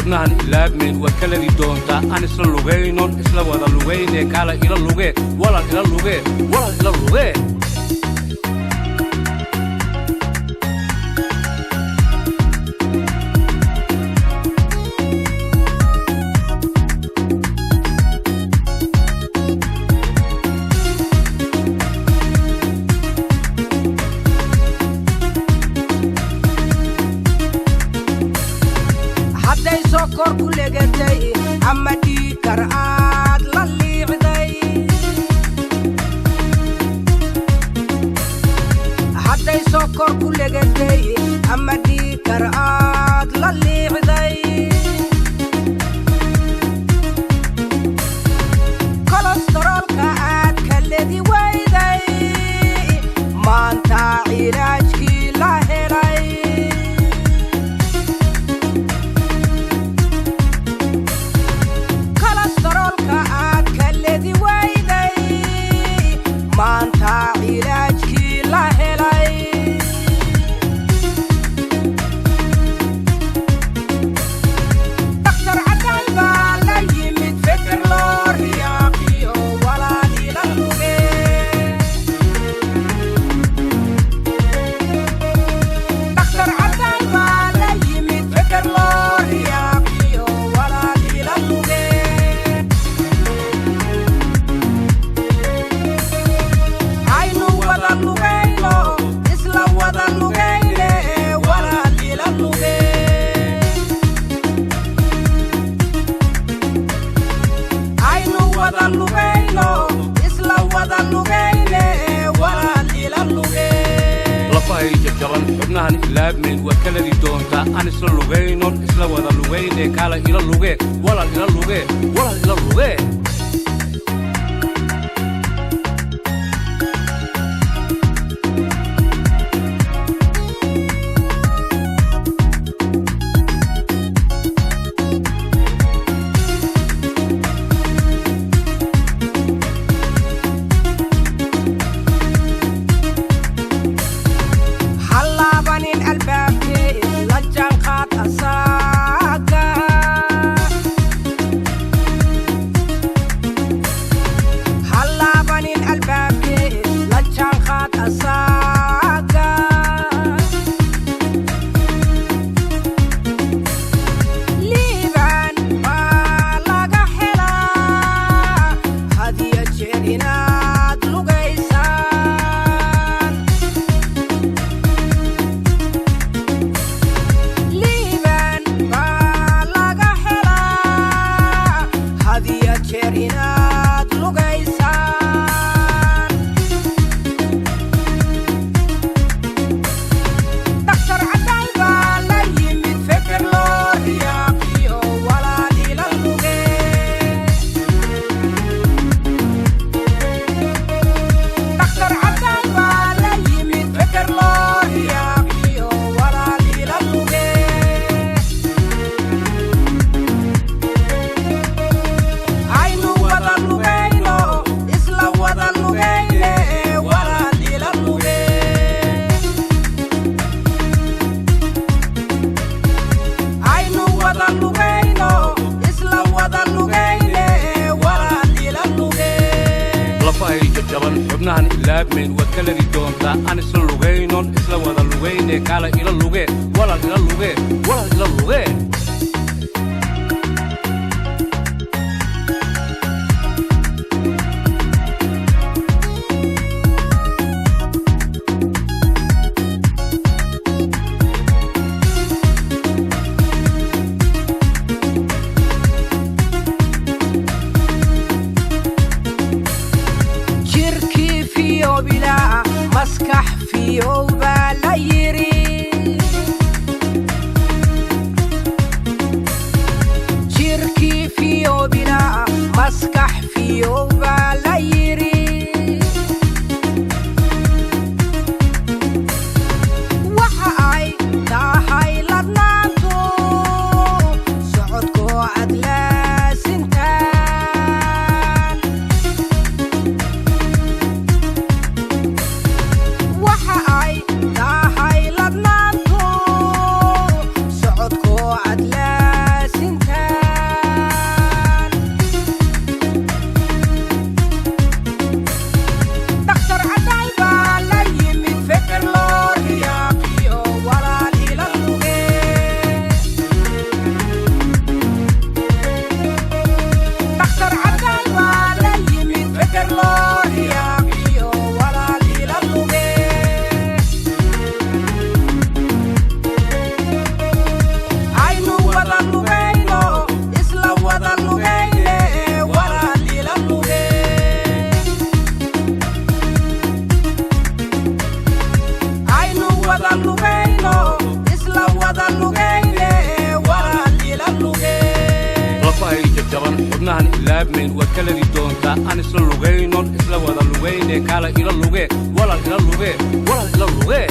xubnahan ilaabmin waa kala doontaa aan isla lugaynon isla wada lugayne kala ila luge wala ila luge wala ila luge sokor kulegatay ama dhiikar aad la liicday hadday sokor kulegatay ama dhiikar aad la liicday kolestaroolka aad ka ledi wayday maanta cilaajkii la helay maanta cilaajkii la helay daktar cadaan baa la yimid fikir loo riyaaqiyo walaal ila luge daktar cadaan baa la yimid fikir loo riyaaqiyo walaal ila luge lafay jajaban xubnahan ilaabmin waa kala doontaa aan isla lugaynon isla wada lugayne kala ila luge wala ila luge wala ila luge xubnahan ilaabmin waa kala doontaa aan isla lugaynon isla wada lugayne kala ila luge wala ila luge wala ila luge maskax fiyow baa la yiri laabmayn waa kaladii doontaa aan isla lugaynon isla wada lugayne kaala ila luge walal ila luge walal ila luge